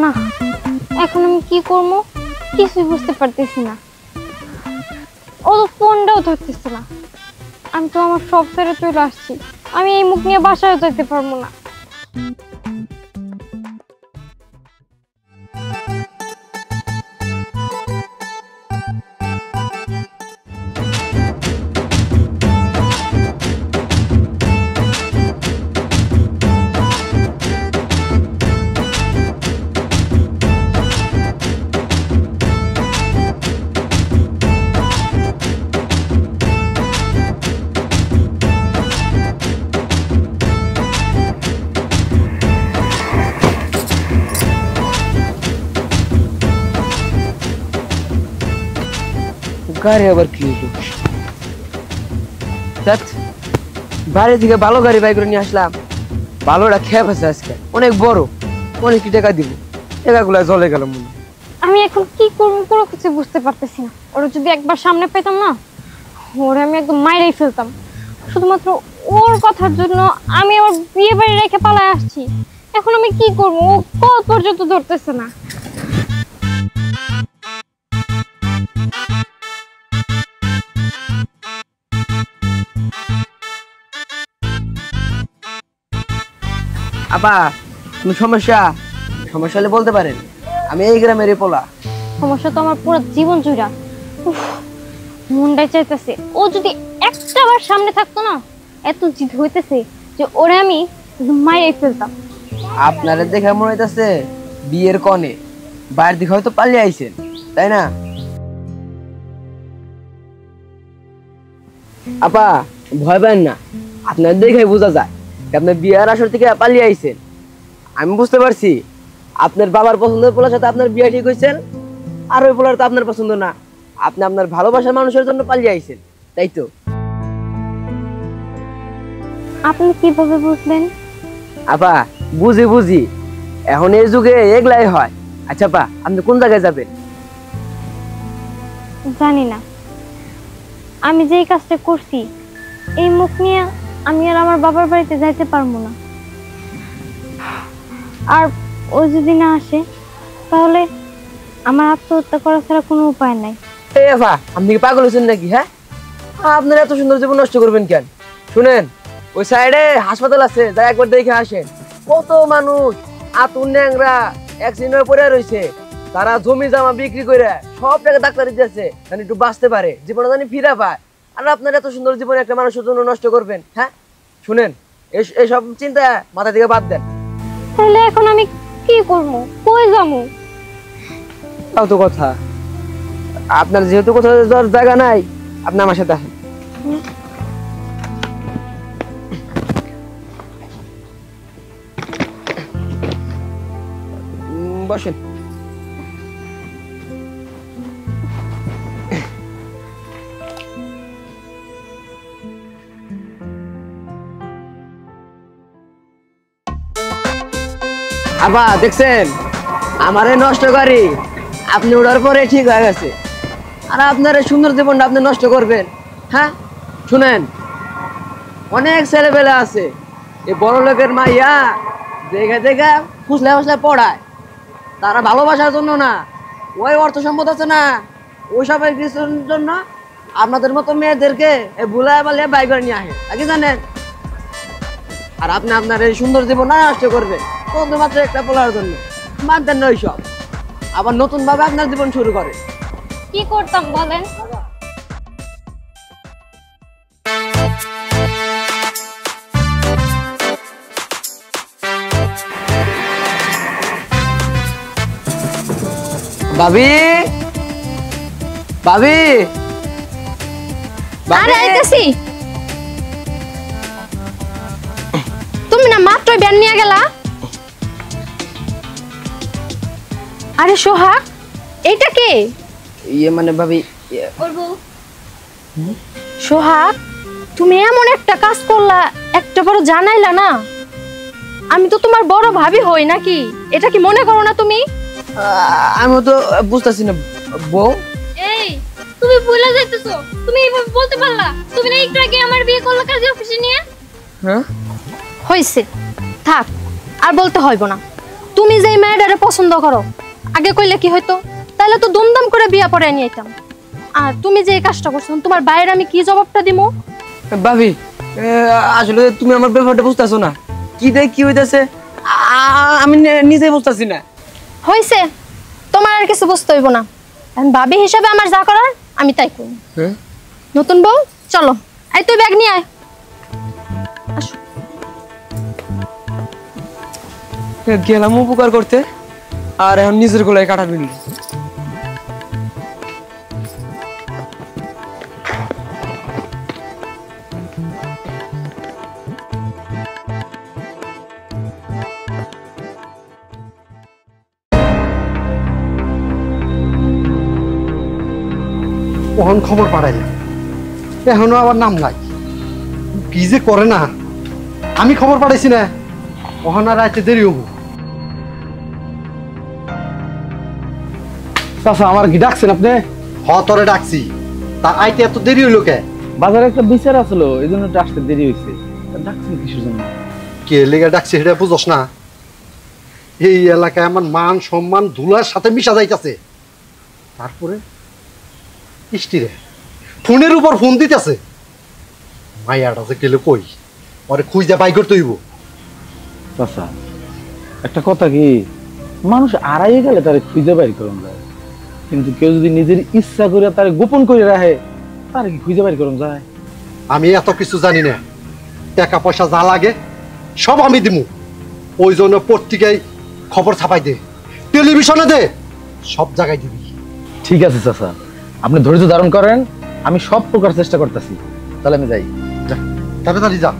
না, এখন আমি কি করবো কিছুই বুঝতে পারতেছি না। ও তো ফোনটাও ধরতেছে না। আমি তো আমার সব ছেড়ে চলে আসছি। আমি এই মুখ নিয়ে বাসায় যেতে পারবো না। গাড়ি আবার কি হলো? বাইরে থেকে ভালো গাড়ি বাই করে নিয়ে আসলাম। ভালোটা খেয়ে ফেছে আজকে, অনেক বড়, অনেক কি টাকা দিব, টাকাগুলা জলে গেল মনে। আমি এখন কি করবো পুরো কিছু বুঝতে পারতেছি না। ওরা যদি একবার সামনে পেতাম না, ওরে আমি একদম মাইরেই ফেলতাম। শুধুমাত্র ওর কথার জন্য আমি আমার বিয়ে বাড়ি রেখে পালায় আসছি। এখন আমি কি করবো? ও কত পর্যন্ত ধরতেছে না। আপা, কোনো সমস্যা হলে বলতে পারেন। আমি এই গ্রামের পোলা। সমস্যা তো আমার পুরো জীবন জুড়া। মনটাই চাইতেছে ও যদি একটা বার সামনে থাকতো না, এত জিদ হইতেছে যে ওরে আমি মাইরে ফেলতাম। আপনারা দেখে মনে হইতেছে বিয়ের কনে বাইরের দিকে হয়তো পালিয়ে আইছেন, তাই না? আপা, ভয় পান না, আপনার দেখে বোঝা যায় আপনার বিয়ের আসর থেকে পালিয়ে আইছেন। আমি বুঝতে পারছি আপনার বাবার পছন্দের পোলার সাথে আপনার বিয়ে ঠিক হয়েছেন, আর ওই পোলার তো আপনার পছন্দ না। আপনি আপনার ভালোবাসার মানুষের জন্য পালিয়ে আইছেন, তাই তো? আপনি কিভাবে বুঝলেন? আপা, বুঝি এখন এই যুগে এগুলাই হয়। আচ্ছা আপা, আপনি কোন জায়গায় যাবেন? জানি না। আমি যেই কাজটা করছি এই মুখ নিয়ে আমি আর আমার বাবার বাড়িতে যাইতে পারবো না। আর ও যদি না আসে তাহলে আমার আত্মহত্যা করা ছাড়া কোনো উপায় নাই। এই আপা, আপনি কি পাগল হয়েছেন নাকি? হ্যাঁ, আপনার এত সুন্দর জীবন নষ্ট করবেন কেন? শুনেন, ওই সাইডে হাসপাতাল আছে, যা একবার দেখে আসেন। কত মানুষ আতুন ন্যাংরা অ্যাক্সিডেন্ট হয়ে পড়ে রয়েছে, তারা জমি জমা বিক্রি করে সব টাকা ডাক্তার দিতেছে মানে একটু বাঁচতে পারে, জীবনে জানি ফিরে পায়। আর আপনার এত সুন্দর জীবন একটা মানুষের জন্য নষ্ট করবেন? হ্যাঁ, শুনেন, এইসব চিন্তা মাথা থেকে বাদ দেন। তাহলে এখন আমি কি করবো? কই যাবো? তাও তো কথা, আপনার যেহেতু কোথাও যাওয়ার জায়গা নাই, আপনি আমার সাথে আসেন। বসেন। আবা, দেখছেন আমারে নষ্ট করি, আপনি ওঠার পরে ঠিক হয়ে গেছে। আর আপনার এই সুন্দর জীবনটা আপনি নষ্ট করবেন? হ্যাঁ, শুনেন, অনেক ছেলেবেলা আছে এই বড় লোকের মাইয়া দেখে দেখে ফুসলে ফুসলে পড়ায়, তারা ভালোবাসার জন্য না, ওই অর্থ সম্পদ আছে না, ওই সবের কিছুর জন্য আপনাদের মতো মেয়েদেরকে ভুলায় বালিয়ে বাই করে নিয়ে আসে, কি জানেন? আর আপনি আপনার এই সুন্দর জীবন নষ্ট করবেন শুধুমাত্র একটা পোলার জন্য। বাদ দেন না ওইসব, আবার নতুন ভাবে আপনার জীবন শুরু করে। কি করতাম বলেন? ভাবি, ভাবি, আরে আইতাছি। তুমি না মাত্র ব্যান নিয়ে গেলা? আরে সোহাগ, এইটা কে? ইয়ে মানে ভাবি, সোহাগ, তুমি এমন একটা কাজ করলা একটা বড় জানাইলা না, আমি তো তোমার বড় ভাবি হই নাকি, এটা কি মনে করো না তুমি? আমি তো বুঝতেছি না বউ। এই তুমি ভুলে যাইতেছো, তুমি এইভাবে বলতে পারলা? তুমি না একটু আগে আমার বিয়ে করলা কাজে অফিসে নিয়ে। হ্যাঁ হইছে, থাক আর বলতে হইব না। তুমি যেই মেয়েটারে পছন্দ করো আগে কইলে কি হইতো, তাহলে তো দুমদাম করে বিয়া পড়ে নিয়ে যেতাম। আর তুমি যে এই কাজটা করছো, তোমার বাইরে আমি কি জবাবটা দিমু? ভাবি আসলে তুমি আমার ব্যাপারটা বুঝতেছো না, কি দেখ কি হইতাছে আমি নিজেই বুঝতেছি না। হইছে, তোমার আর কিছু বুঝতে হইব না। এখন ভাবি হিসাবে আমার যা করার আমি তাই করি। হ্যাঁ নতুন বউ চলো, এই তুই ব্যাগ নিয়ে আয়। আসো। গেলাম উপকার করতে, আর এখন নিজের গলায় কাটা বিল। ওহন খবর পাঠাইলাম, এখনো আবার নাম নাই, কি যে করে না। আমি খবর পাঠাইছি না, ওহন আর রাইতে দেরি হবো। চাচা আমার কি ডাকছেন আপনি? তরে ডাকছি, তা আইতে এত দেরি হইলো কে? বাজারে একটা বিচার আসলো, এই জন্য আসতে দেরি হয়েছে। ডাকছেন কিসের জন্য? কে লেগে ডাকছি সেটা বুঝোস না? এই এলাকায় আমার মান সম্মান ধুলার সাথে মিশা যাইতাছে। তারপরে ইষ্টিরে ফোনের উপর ফোন দিতেছে, মাইয়াটা যে গেলে কই, ওরে খুঁজে বাই করতে হইব। চাচা একটা কথা কি, মানুষ আড়াইয়ে গেলে তারে খুঁজে বাইর করুন যায়, কিন্তু কেউ যদি নিজের ইচ্ছা করে তারে গোপন করে রাখে, তারে কি খুঁজে বাইর করুন যায়? আমি এত কিছু জানি না, টাকা পয়সা যা লাগে সব আমি দিমু। ওই জন্য পত্রিকায় খবর ছাপাই দে, টেলিভিশনে দে, সব জায়গায় দিবি। ঠিক আছে চাচা, আপনি ধৈর্য ধারণ করেন, আমি সব প্রকার চেষ্টা করতেছি। তাহলে আমি যাই। যা তাড়াতাড়ি যা।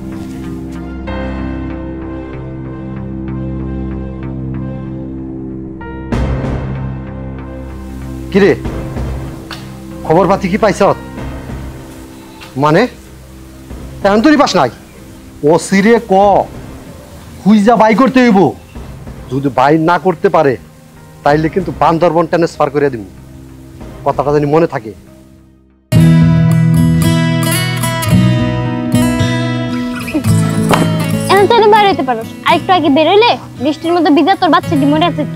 কিরে খবর পাতি কি পাইছ? মানে এখন তুই পাস নাই? ও সিরে ক খুঁজা বাই করতে হইব। যদি বাই না করতে পারে তাইলে কিন্তু বান্দরবন ট্রান্সফার করে দিব। কথাটা জানি মনে থাকে। এখন তো বাইরে হইতে পারো, আর একটু আগে বেরোলে বৃষ্টির মধ্যে ভিজা তোর বাচ্চাটি মরে যেত।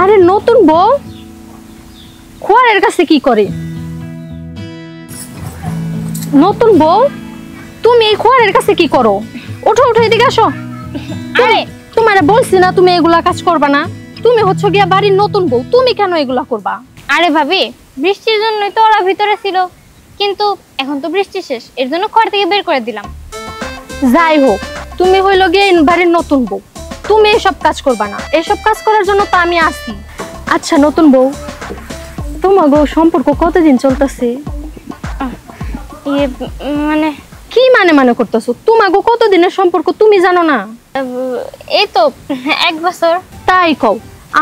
আরে নতুন বউ খোয়ারের কাছে কি করে? নতুন বউ তুমি এই খোয়ারের কাছে কি করো? ওঠো ওঠো, এদিকে আসো। আরে তোমারে বলছি না তুমি এগুলা কাজ করবা না? তুমি হচ্ছে গিয়া বাড়ির নতুন বউ, তুমি কেন এগুলা করবা? আরে ভাবি, বৃষ্টির জন্যই তো ওরা ভিতরে ছিল, কিন্তু এখন তো বৃষ্টি শেষ, এর জন্য ঘর থেকে বের করে দিলাম। যাই হোক, তুমি হইলো গিয়ে এই বাড়ির নতুন বউ, তুমি এসব কাজ করবা না। এসব কাজ করার জন্য তো আমি আছি। আচ্ছা নতুন বউ, তোমার বউ সম্পর্ক কতদিন চলতেছে? মানে কি মানে মানে করতেছো? তোমাগো কতদিনের সম্পর্ক তুমি জানো না? এই তো 1 বছর। তাই কও,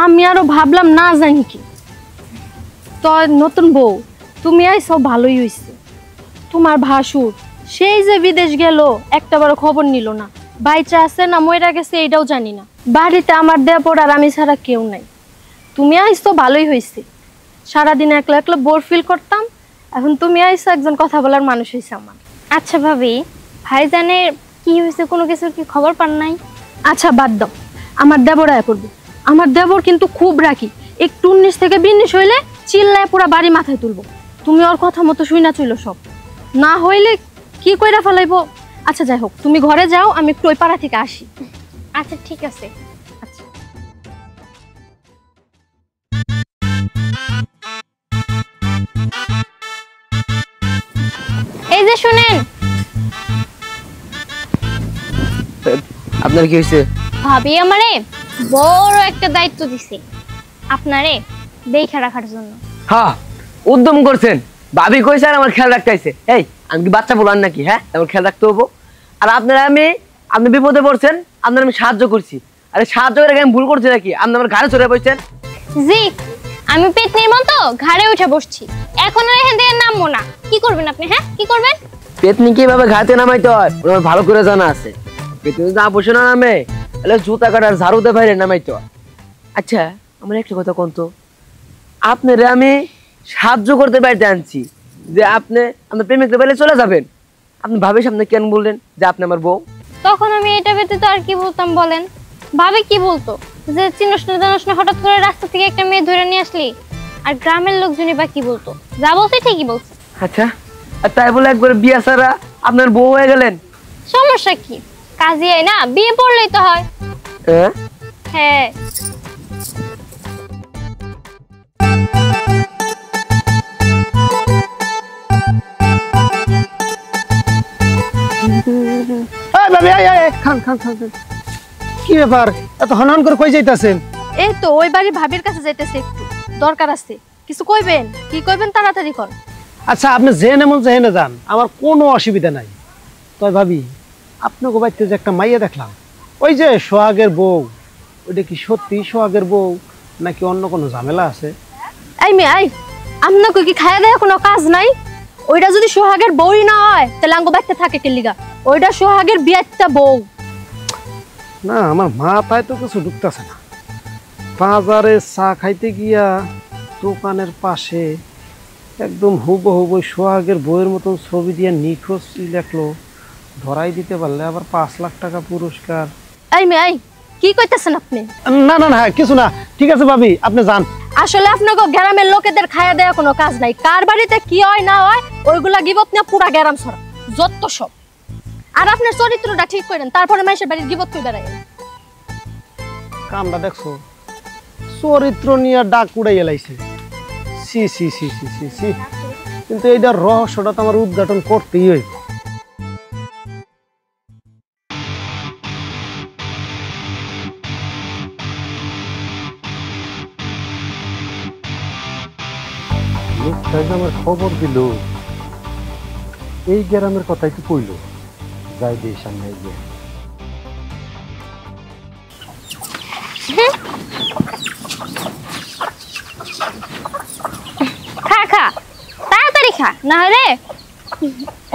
আমি আরো ভাবলাম না জানি কি। তো নতুন বউ তুমি আইসো ভালোই হইছে। তোমার ভাসুর সেই যে বিদেশ গেল, একটা বড় খবর নিল না, বাইচা আছে না মইরা গেছে এটাও জানি না। বাড়িতে আমার দেবর আর আমি ছাড়া কেউ নাই। তুমি আইসো ভালোই হইছে। সারাদিন একলা একলা বোর ফিল করতাম, এখন তুমি আইসো, একজন কথা বলার মানুষ হইছে আমার। আচ্ছা ভাবি, ভাইজানের কি হয়েছে, কোনো কিছুর কি খবর পান নাই? আচ্ছা বাদ দাও, আমার দেবর আয়া পড়বে। আমার দেবর কিন্তু খুব রাখি, একটু 19 থেকে 20 হইলে চিল্লায় পুরা বাড়ি মাথায় তুলবো। তুমি ওর কথা মতো শুই না চইল সব, না হইলে কি কইরা ফেলাইবো। আচ্ছা যাই হোক, তুমি ঘরে যাও, আমি একটু ওই পাড়া থেকে আসি। আচ্ছা ঠিক আছে। আচ্ছা এই যে শুনেন, আপনার কি হয়েছে? ভাবি আমারে বড় একটা দায়িত্ব দিছে আপনারে দেখে রাখার জন্য। হ্যাঁ উদ্যম করছেন, ভাবি কইছে আর আমার খেয়াল রাখতে আইছে। এই আমি কি বাচ্চা বলার নাকি? হ্যাঁ আমার খেয়াল রাখতে হবো। আর আপনারা আপনি বিপদে পড়ছেন, আপনার আমি সাহায্য করছি। আরে সাহায্য করে আমি ভুল করছি নাকি? আপনি আমার ঘাড়ে চড়ে বসছেন। জি, আমি পেতনির মতো ঘাড়ে উঠে বসছি, এখন আর এখান থেকে নামবো না। কি করবেন আপনি? হ্যাঁ কি করবেন? পেতনি কিভাবে ঘাতে নামাইতে হয় ওর ভালো করে জানা আছে। পেতনি যদি বসে না নামে তাহলে জুতা কাটার ঝাড়ুতে বাইরে নামাইতে হয়। আচ্ছা আমার একটা কথা কোন তো, আপনারে আমি সাহায্য করতে বাড়িতে আনছি যে আপনি আপনার প্রেমিকদের বাইরে চলে যাবেন, আপনি ভাবিস আপনি কেন বললেন যে আপনি আমার বউ? তখন আমি এটা ব্যতীত আর কি বলতাম বলেন? ভাবি কি বলতো যে চিনস না জানোস না হঠাৎ করে রাস্তা থেকে একটা মেয়ে ধরে নিয়ে আসলি, আর গ্রামের লোকজনই বা কি বলতো? যা বলছে ঠিকই বলছে। আচ্ছা আর তাই বলে একবার বিয়া ছাড়া আপনার বউ হয়ে গেলেন? সমস্যা কি? কাজী না বিয়ে পড়লেই তো হয়। হ্যাঁ কি ব্যাপার এত হনহন করে কই যাইতাছেন? এই তো ওই বাড়ির ভাবির কাছে যাইতেছে, একটু দরকার আছে। কিছু কইবেন? কি কইবেন তাড়াতাড়ি কর। আচ্ছা আপনি যেহেনে মন যেহেনে যান, আমার কোনো অসুবিধা নাই। তবে ভাবি আপনাকে বাড়িতে যে একটা মাইয়া দেখলাম, ওই যে সোহাগের বউ, ওইটা কি সত্যি সোহাগের বউ নাকি অন্য কোনো ঝামেলা আছে? এই মেয়ে আই, আপনাকে কি খায়া দেয়া কোনো কাজ নাই? ওইটা যদি সোহাগের বউই না হয় তাহলে আঙ্গো বাড়িতে থাকে কে লিগা? ওইটা সোহাগের বিয়ারটা বউ। না আমার মাথায় তো কিছু ঢুকতেছে না। বাজারে চা খাইতে গিয়া দোকানের পাশে একদম হুবহু সোহাগের বইয়ের মতন ছবি দিয়ে নিখোঁজ লেখলো, ধরাই দিতে পারলে আবার 5 লাখ টাকা পুরস্কার। এই মেয়ে আই, কি কইতেছেন আপনি? না না না কিছু না, ঠিক আছে ভাবি আপনি যান। আসলে আপনাকে গ্রামের লোকেদের খায়া দেয়া কোনো কাজ নাই। কার বাড়িতে কি হয় না হয় ওইগুলা গিবত না পুরা গ্রাম ছড়া যত সব। আর আপনার চরিত্রটা ঠিক করেন, তারপরে মানুষের বাড়ির গিবত কই বেড়ায়। কামটা দেখছো, চরিত্র নিয়ে ডাক উড়াই এলাইছে। সি সি সি সি সি সি, কিন্তু এইটার রহস্যটা তো আমার উদ্ঘাটন করতেই হইব। আমার খবর দিল, এই গ্রামের কথাই তো কইল, যাই দিয়ে সামনে গিয়ে। খা খা তাড়াতাড়ি খা, না হলে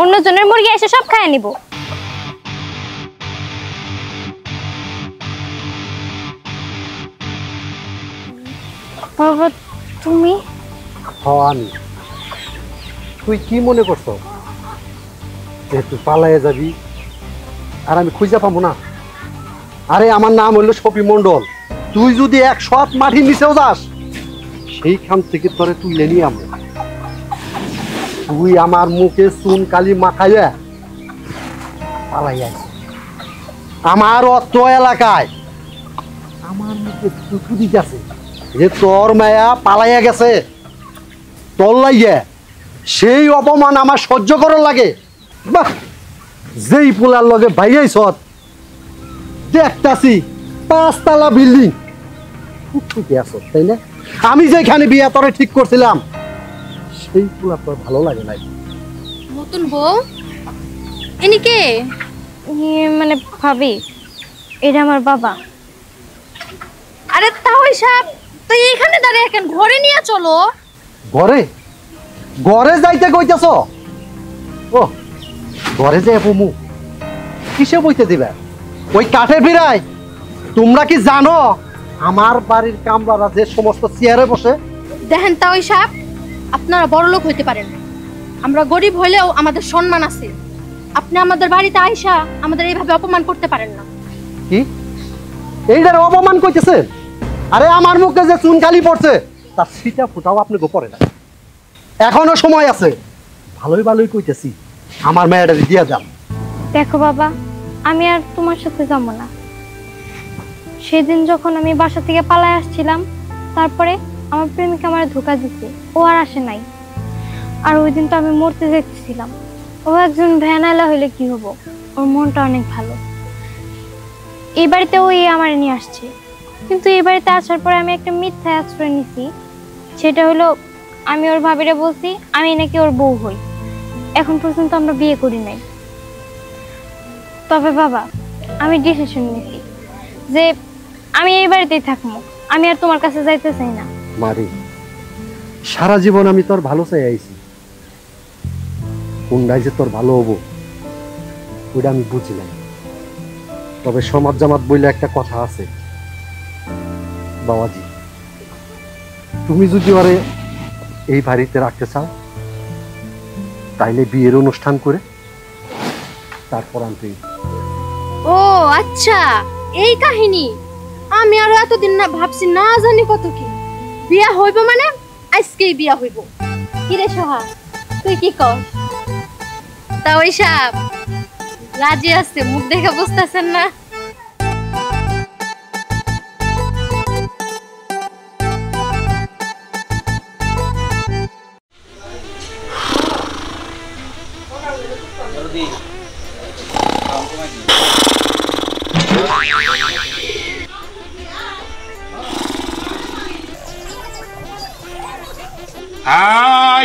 অন্যজনের মুরগি এসে সব খায় নিব। বাবা তুমি? আমি, তুই কি মনে করছ যে তুই পালাইয়া যাবি আর আমি খুঁজে পাবো না? আরে আমার নাম হইলো শফি মন্ডল। তুই যদি 100 মাটির নিচেও যাস সেইখান থেকে তোরে তুলে নিয়ে আমি, তুই আমার মুখে চুন কালি মাখাইয়া পালাইয়া আমার অত্র এলাকায় আমার মুখে থুতু দিতেছে যে তোর মায়া পালাইয়া গেছে। তোর লাগিয়া সেই অপমান আমার সহ্য করার লাগে। বাহ, যেই পোলার লগে ভাইয়াইছ দেখতাছি 5 তলা বিল্ডিং, তাই না? আমি যেখানে বিয়া তোরে ঠিক করছিলাম সেই পোলা তোর ভালো লাগে নাই? নতুন বউ ইনি কে? মানে ভাবি এটা আমার বাবা। আরে তাহলে সাহেব তুই এখানে দাঁড়িয়ে কেন? ঘরে নিয়ে চলো। ঘরে? ঘরে যাইতে কইতেছ? ও ঘরে যে বমু কিসে বইতে দিবে? ওই কাঠের বিড়ায়? তোমরা কি জানো আমার বাড়ির কামরারা যে সমস্ত চেয়ারে বসে? দেখেন তাওই সাহেব, আপনারা বড় লোক হইতে পারেন, আমরা গরিব হইলেও আমাদের সম্মান আছে। আপনি আমাদের বাড়িতে আইসা আমাদের এইভাবে অপমান করতে পারেন না। কি এইটার অপমান কইতেছেন? আরে আমার মুখে যে চুনকালি পড়ছে তার সিটা ফুটাও আপনি গোপরে না, এখনো সময় আছে। ভালোই ভালোই কইতেছি আমার মেয়েটা দিয়া যান। দেখো বাবা, আমি আর তোমার সাথে যাবো না। সেদিন যখন আমি বাসা থেকে পালায় আসছিলাম, তারপরে আমার প্রেমিক আমার ধোকা দিচ্ছে, ও আর আসে নাই। আর ওই দিন তো আমি মরতে যাচ্ছিলাম। ও একজন ভ্যানালা হইলে কি হবো, ওর মনটা অনেক ভালো। এই বাড়িতে ওই আমার নিয়ে আসছে, কিন্তু এই বাড়িতে আসার পরে আমি একটা মিথ্যা আশ্রয় নিছি। সেটা হলো আমি ওর ভাবিরে বলছি আমি নাকি ওর বউ হই। এখন পর্যন্ত আমরা বিয়ে করি নাই। তবে বাবা আমি ডিসিশন নিছি যে আমি এই বাড়িতেই থাকবো, আমি আর তোমার কাছে যাইতে চাই না। মারি সারা জীবন আমি তোর ভালো চাই আইছি, কোনটাই যে তোর ভালো হবো ওইটা আমি বুঝি নাই। তবে সমাজ জামাত বইলে একটা কথা আছে বাবাজি, তুমি যদি ওরে এই বাড়িতে রাখতে চাও তাইলে বিয়ের অনুষ্ঠান করে তারপর আনতে। ও আচ্ছা, এই কাহিনী। আমি আরো এতদিন না ভাবছি, না জানি কত কি। বিয়া হইব মানে আজকেই বিয়া হইব। কিরে সোহা, তুই কি কর? তা ওই সাপ রাজি আছে, মুখ দেখে বুঝতেছেন না? হাই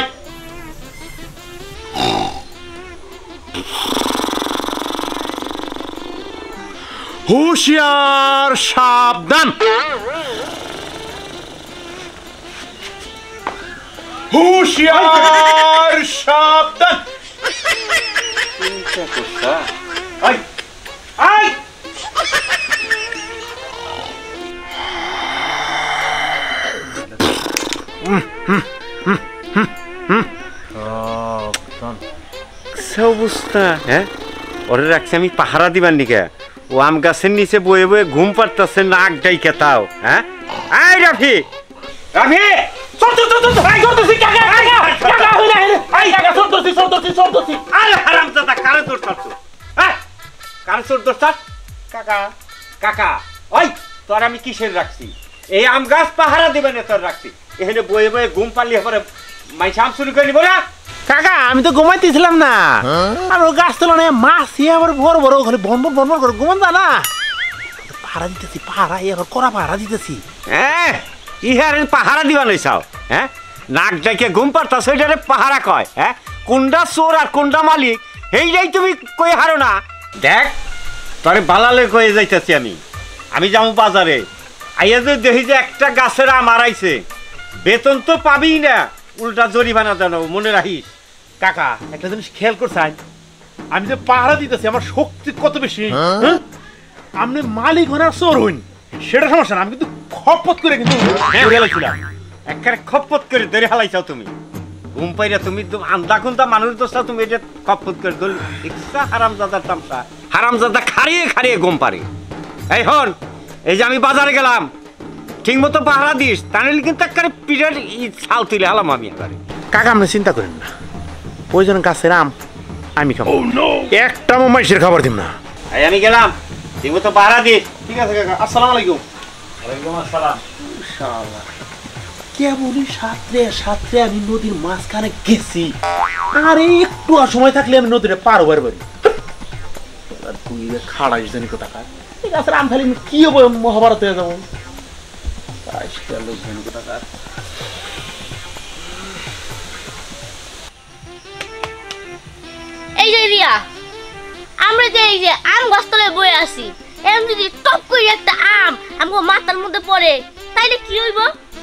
হুঁশিয়ার, সাবধান। হুঁশিয়ার, সাবধান। আই আই অবস্থা, হ্যাঁ ওরে রাখছি আমি পাহারা দিবার নিকে। ও আম গাছের নিচে বয়ে বয়ে ঘুম পাড়তেছে, নাক ডাইকে তাও। হ্যাঁ আই রাফি, রাফি তোর আমি কিসের রাখছি? এই আম গাছ পাহারা দিবে না তোর রাখছি। এখানে বয়ে বয়ে ঘুম পারলি পরে মাই সাম শুরু করি বলা। কাকা আমি তো ঘুমাইতেছিলাম না, আর ও গাছ তোলা মাছ আবার বড় বড় ওখানে বনবন বনবন করে ঘুমান যা না। পাহারা দিতেছি, পাহারা এবার করা পাহারা দিতেছি। হ্যাঁ ইহার পাহারা দিবা নই চাও? হ্যাঁ নাক ডাইকে ঘুম পারতাছ, ওইটারে পাহারা কয়? হ্যাঁ কোনটা চোর আর কোনটা মালিক এইটাই তুমি কই হারো না? দেখ তোরে বালালে কয়ে যাইতেছি আমি যাবো বাজারে। আইয়া যে দেখি যে একটা গাছের আম হারাইছে, বেতন তো পাবিই না, উল্টা জরিমানা দেন, মনে রাখিস। কাকা একটা জিনিস খেয়াল করছেন, আমি যে পাহারা দিতেছি আমার শক্তি কত বেশি। আপনি মালিক হন আর চোর হইন সেটা সমস্যা না, আমি কিন্তু খপত করে কিন্তু একবারে খপত করে ধরে হালাইছাও তুমি। ঘুম পাইরা তুমি আন্দা খুন্দা মানুষ দোষটা তুমি এটা খপত করে ধরলি। ইচ্ছা হারামজাদার তামসা, হারামজাদা খাড়িয়ে খাড়িয়ে ঘুম পারে। এই হন, এই যে আমি বাজারে গেলাম, ঠিক মতো পাহারা দিস, তাহলে কিন্তু একবারে পিঠের ছাল তুলে হালাম আমি একবারে। কাকা আপনি চিন্তা করেন না, প্রয়োজন গাছের আম আমি খাবো, একটা মাইসের খাবার দিব না। এই আমি গেলাম, ঠিক মতো পাহারা দিস। ঠিক আছে কাকা, আসসালামু আলাইকুম। ওয়ালাইকুম আসসালাম। কেবলই সাঁতরে সাঁতরে আমি নদীর মাঝখানে গেছি, আর একটু সময় থাকলে আমি নদীটা পার হবার পারি। তুই খাড়াইস জানি কোথাকার ঠিক আছে, আম খালি কি হবো, মহাভারত হয়ে যাবো। এই যে রিয়া, আমরা যে এই যে আম গাছতলে বয়ে আছি, এরকম যদি টপ করে একটা আম আমার মাথার মধ্যে পড়ে তাইলে কি হইব?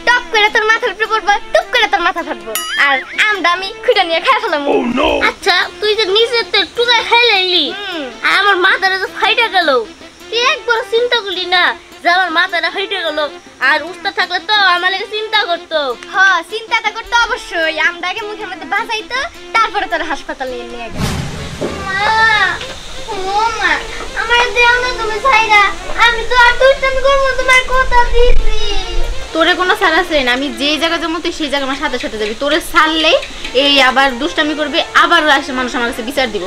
টপ করে তোর মাথার উপরে পড়বে, টুপ করে তোর মাথা ফাটবো, আর আমটা আমি খুঁড়ে নিয়ে খাই ফেলাম। আচ্ছা তুই যে নিজে টুকায় খাই লাইলি আর আমার মাথাটা যে ফাইটা গেল, তুই একবার চিন্তা করলি না যে আমার মাথাটা ফাইটে গেল? আর উস্তা থাকলে তো আমার লাগে চিন্তা করতো। হ্যাঁ চিন্তাটা করতে অবশ্যই, আমটাকে মুখের মধ্যে বাঁচাইতো, তারপরে তোর হাসপাতালে নিয়ে গেল। আমার দেও না তুমি ছাইরা, আমি তো আর দুষ্টামি করবো, তোমার কথা দিছি। তোরে কোনো সার আছে না, আমি যেই জায়গা যাবো তুই সেই জায়গা আমার সাথে সাথে যাবি। তোরে সারলেই এই আবার দুষ্টামি করবে, আবার আসে মানুষ আমার কাছে বিচার দিব।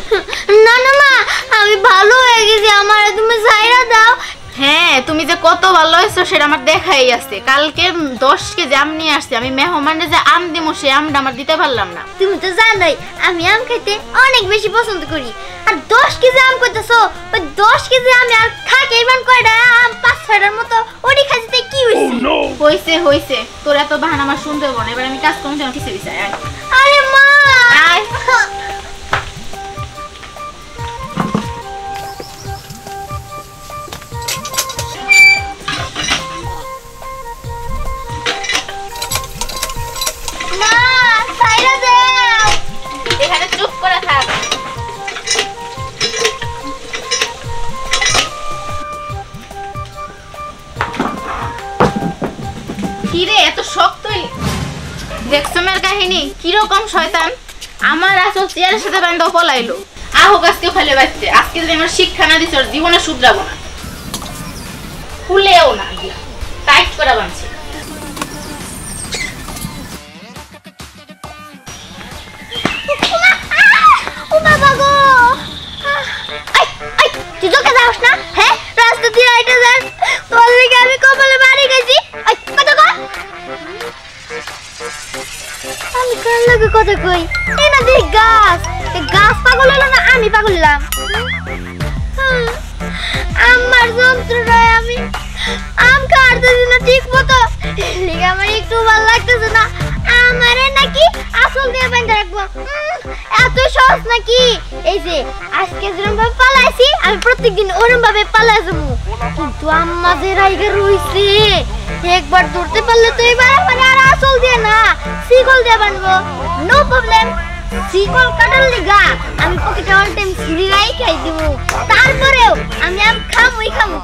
না না মা, আমি ভালো হয়ে গেছি, আমার তুমি ছাইরা দাও। হ্যাঁ তুমি যে কত ভালো হয়েছো সেটা আমার দেখাই আছে। কালকে 10 কেজি আম নিয়ে আসছি, আমি মেহমানরে যে আম দিমু সে আমটা আমার দিতে পারলাম না। তুমি তো জানোই আমি আম খেতে অনেক বেশি পছন্দ করি, আর 10 কেজি আম কইতাছো, ওই 10 কেজি আমি আর খাকে ইমান কয়টা আম 5-6টার মতো ওডি খাইতে কি হইছে? হইছে তোর এত বাহানা আমার শুনতে হবে না, এবার আমি কাজ করতে আমার পিছে পিছে আয়। আরে মা আয়। মা কিরকম শয়তান আমার আসল চেয়ারের সাথে বান্ধব পলাইলো। আহোক আজকে ফেলে বাঁচতে, আজকে যদি আমার শিক্ষা না দিচ্ছে ওর জীবনে শুধরাবো না, খুলেও না, টাইট করে বাঁধছে। ও বাবা গো, তুই তোকে যাস না? হ্যাঁ, রাস্তা দিয়ে হাইটে যাস, তোর লিগে আমি কপালে বাড়ি গেছি। কথা কর, আমি কার লাগে কথা কই? এই না দেখ গাছ, গাছ পাগল হলো না আমি পাগল হলাম? আমার যন্ত্রণায় আমি আম খাওয়াতেছি না ঠিক মতো, লিগে আমার একটু ভালো লাগতেছে না। আমারে নাকি আসল দিয়ে বাঁধা রাখবো, এত সহজ নাকি? এই যে আজকে যেরকম ভাবে পালাইছি আমি প্রত্যেকদিন ওরকম ভাবে পালাই যাবো, কিন্তু আম্মা যে রাইগে রইছে একবার ধরতে পারলে তো এবার আমার আর আসল দিয়ে না শিকল দিয়ে বাঁধবো। নো প্রবলেম, শিকল কাটার লিগা আমি পকেটে অল টাইম সিঁড়ি রাখাই দিব, তারপরেও আমি আম খামুই খামু।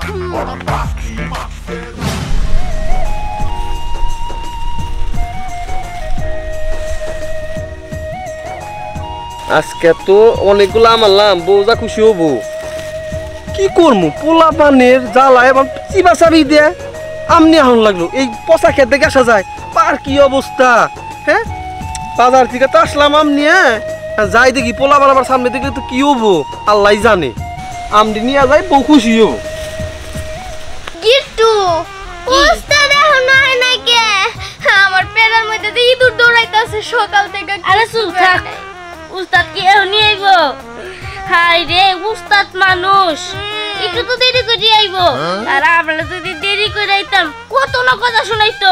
আজকে তো অনেকগুলো আমারলাম, বউ যা খুশি হবো। কি করবো, পোলা পানের জ্বালায় এবং চিবা চাবি দিয়ে আমনি আহন লাগলো। এই পচা খেতে দেখে আসা যায়, পার কি অবস্থা। হ্যাঁ, বাজার থেকে তো আসলাম আম নিয়ে, যাই দেখি পোলা বানাবার সামনে দেখলে তো কি হবো আল্লাহ জানে। আমটি নিয়ে যাই, বউ খুশি হবো। গিট্টু, উস্তাদ এখন হয় না কে? আমার পেটের মধ্যে যে ইঁদুর দৌড়াইতেছে সকাল থেকে। আরে চুপ থাক, উস্তাদ কি এখনই আইব? হাই রে, উস্তাদ মানুষ একটু তো দেরি করে আইব, আর আমরা যদি দেরি করে আইতাম কত না কথা শুনাইতো।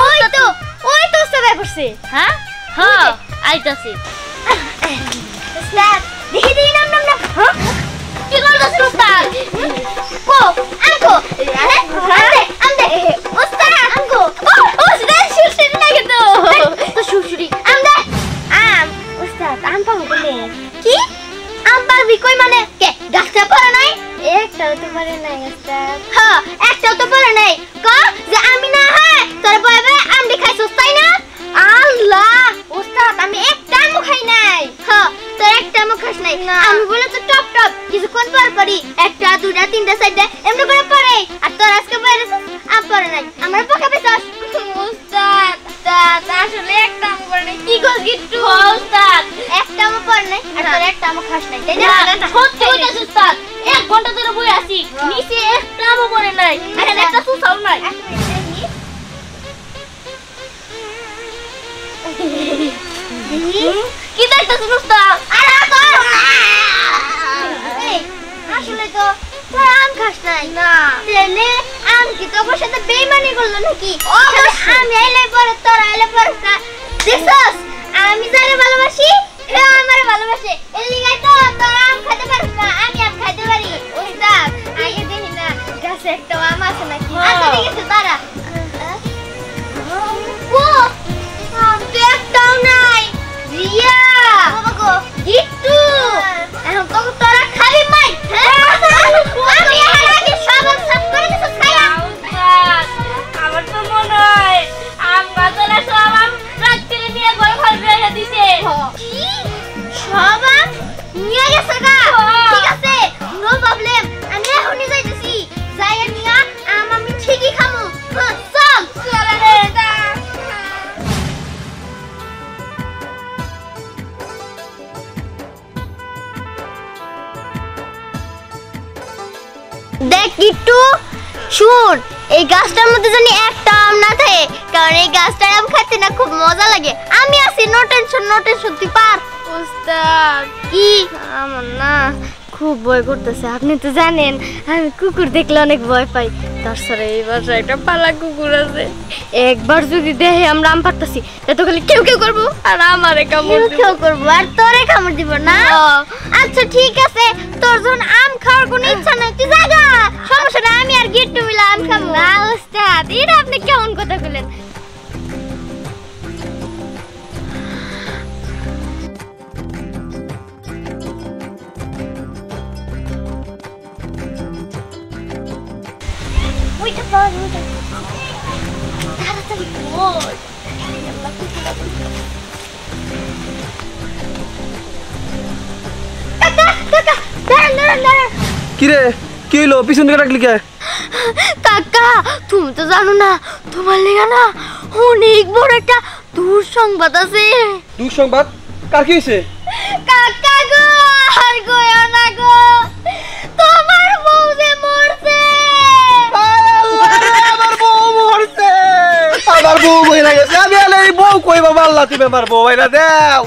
ওই তো উস্তাদ করছে। হ্যাঁ হ্যাঁ, আইতাছি। উস্তাদ দেখি দিই নাম নাম না। কি করতেছিস উস্তাদ? কো আঙ্কো, আরে আমদে উস্তাদ আঙ্কো। ও উস্তাদ শুশুরি লাগে তো, তো শুশুরি আমদে আম। উস্তাদ আম পাবো বলে কি? আম পাবি কই মানে কে? গাছটা পড়ে নাই? একটাও তো পড়ে নাই উস্তাদ। হ্যাঁ, একটাও তো পড়ে নাই। কো যে আমি না হয় তোর বয়বে আমডি খাইছস তাই না? আল্লাহ উস্তাদ, আমি একটা আমও খাই নাই। হ্যাঁ, তোর একটা আমও খাস নাই। আমি বলে তো টপ টপ কিছুক্ষণ পর পরই একটা দুটা তিনটা চারটা এমনি করে পড়ে, আর তোর আজকে বাইরে আম পড়ে নাই। আমার পকা পেছাস উস্তাদ। আসলে একটা আমও পড়ে নাই। কি গো গিট্টু? উস্তাদ একটা আমও পড়ে নাই, আর তোর একটা আমও খাস নাই তাই না? সত্যি কইতাছিস উস্তাদ, 1 ঘন্টা ধরে বই আছি, নিচে একটা আমও পড়ে নাই, এখানে একটা সুসাও নাই। কি দেখতেছিস উস্তাদ? আরে তোর আসলে তো তোর আম খাস নাই না, তাহলে আম কি তোর সাথে বেইমানি করলো নাকি? আমি আইলে পরে তোর আইলে পরে দেখছস আমি যারে ভালোবাসি এ আমারে ভালোবাসে, এর লিগাই তো তোর আম খেতে পারিস না, আমি আম খাইতে পারি। উস্তাদ আগে দেখি না গাছে একটা আম আছে নাকি? আচ্ছা ঠিক আছে দাঁড়া। ও আম তো একটাও নাই। রিয়া বাবা গো, গিট্টু এখন তো তোরা খাবি মাই। আমি আগে সব সব করে দিছস খায়া। আমার তো মনে হয় আম গাছলা সব আম রাত্রে নিয়ে ঘর ঘর রেখে দিছে। কি সব আম নিয়ে গেছে গা? ঠিক আছে, নো প্রবলেম, আমি এখনই যাইতেছি। যাইয়া নিয়া আম আমি ঠিকই খামু। হ্যাঁ চল চল রে। দেখ গিট্টু, শুন, এই গাছটার মধ্যে জানি একটা আম না থাকে, কারণ এই গাছটার আম খেতে না খুব মজা লাগে। আমি আছি, নো টেনশন নো টেনশন, তুই পার। উস্তাদ কি আমার না খুব ভয় করতেছে, আপনি তো জানেন আমি কুকুর দেখলে অনেক ভয় পাই। তাছাড়া এই বাসায় একটা পালা কুকুর আছে, একবার যদি দেখে আমরা আম পারতাছি এত খালি কেউ কেউ করবো আর আমারে কামড় দিব। কেউ করবো আর তোরে কামড় দিব না? আচ্ছা ঠিক আছে, তোর যখন আম খাওয়ার কোনো ইচ্ছা নাই তুই জাগা, সমস্যা না, আমি আর গিট্টু মিলে আম খাবো। না উস্তাদ, এটা আপনি কেমন কথা বলেন? ওইটা পাওয়া ওইটা তাড়াতাড়ি বল। কিরে কি হইলো পিছন দিকে রাখলি কে? কাকা তুমি তো জানো না তোমার লেগা না অনেক বড় একটা দুঃসংবাদ আছে। দুঃসংবাদ? কার কি হয়েছে? কাকা গো আর গয়া না গো, তোমার বউ যে মরছে। আমার বউ মরছে, আমার বউ মরে গেছে। আমি এই বউ কই বাবা, আল্লাহ তুমি আমার বউ মাইরা দাও।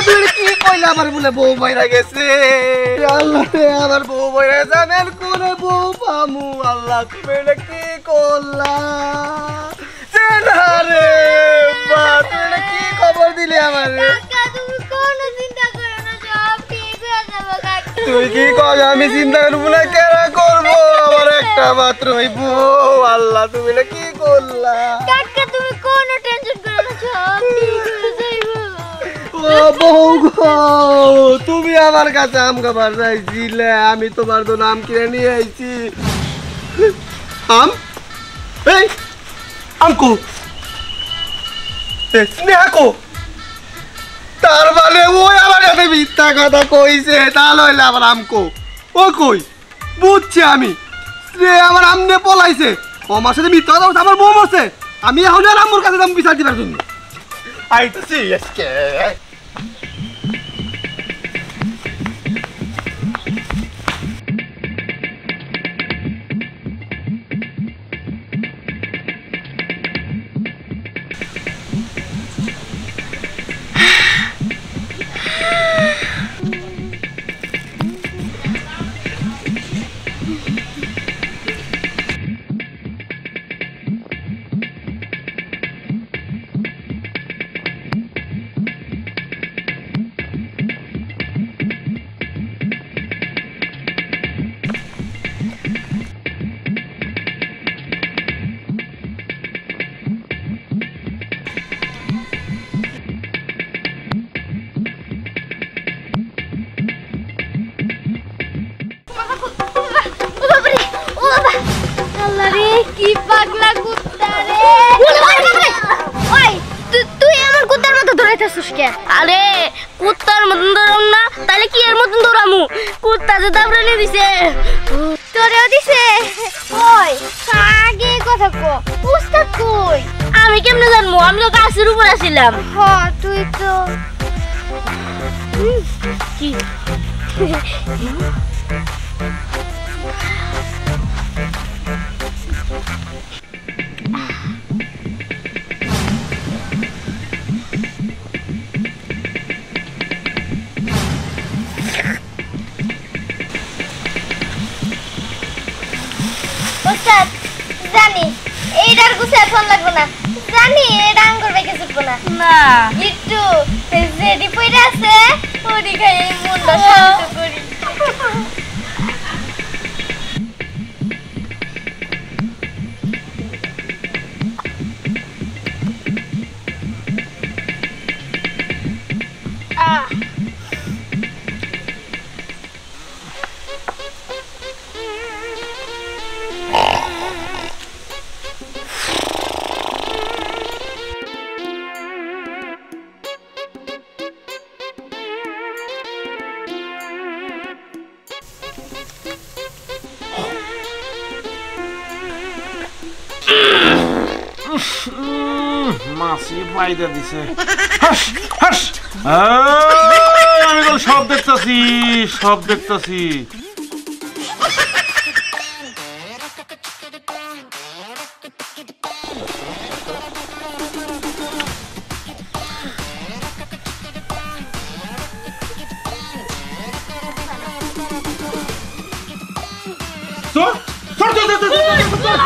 তুমি কি কইলা আমার বলে বউ মাইরা গেছে? আল্লাহ আমার বউ মাইরা গেছে, আমি আর কোন বউ পামু? আল্লাহ তুমি এটা কি করলা? রে বা তুমি কি খবর দিলে আমার? কাকা তুমি কোনো চিন্তা করো না, সব ঠিক হয়ে যাবে কাকা। তুই কি কর? আমি চিন্তা করবো না, কেন করবো? আমার একটা মাত্র বউ। আল্লাহ তুমি এটা কি করলা? কাকা তুমি কোনো টেনশন করো না, সব ঠিক হয়ে যাবে। ও বউ গো, তুমি আমার কাছে আম খাবার চাইছিলে, আমি তোমার জন্য আম কিনে নিয়ে আইছি। আম? এই আমকো স্নেহা কো? তার মানে ওই আমার কাছে মিথ্যা কথা কইছে, তা লইলে আমার আমকো ও কই? বুঝছি আমি, আমার আম নিয়ে পলাইছে। আমার সাথে মিথ্যা কথা বলছে, আমার বউ মরছে। আমি এখন আর আম্মুর কাছে দাম বিচার দিবার জন্য আইতেছি। আজকে কি পাগলা কুত্তা রে! ওই তুই আমার কুত্তার মতো দৌড়াইতেছিস কে? আরে কুত্তার মতন দৌড়াম না, তাহলে কি এর মতন দৌড়ামু? কুত্তা যে দাবড়ানি দিছে। তোরেও দিছে? ওই আগে কথা কো, উস্তাদ কই? আমি কেমনে জানবো? আমি তো গাছের উপর আছিলাম। হ তুই তো কি ওস্তাদ জানি এইটার গুছে ফোন লাগবে না, জানি এটা আঙ্গুর বেঁকে চুপবো না। না একটু যেটি পইরা আছে ওটি খাই এই মনটা শান্ত করি। মাসি ফায়দা দিছে। আমি সব দেখতাছি, সব দেখতাছি। চল চল চল চল চল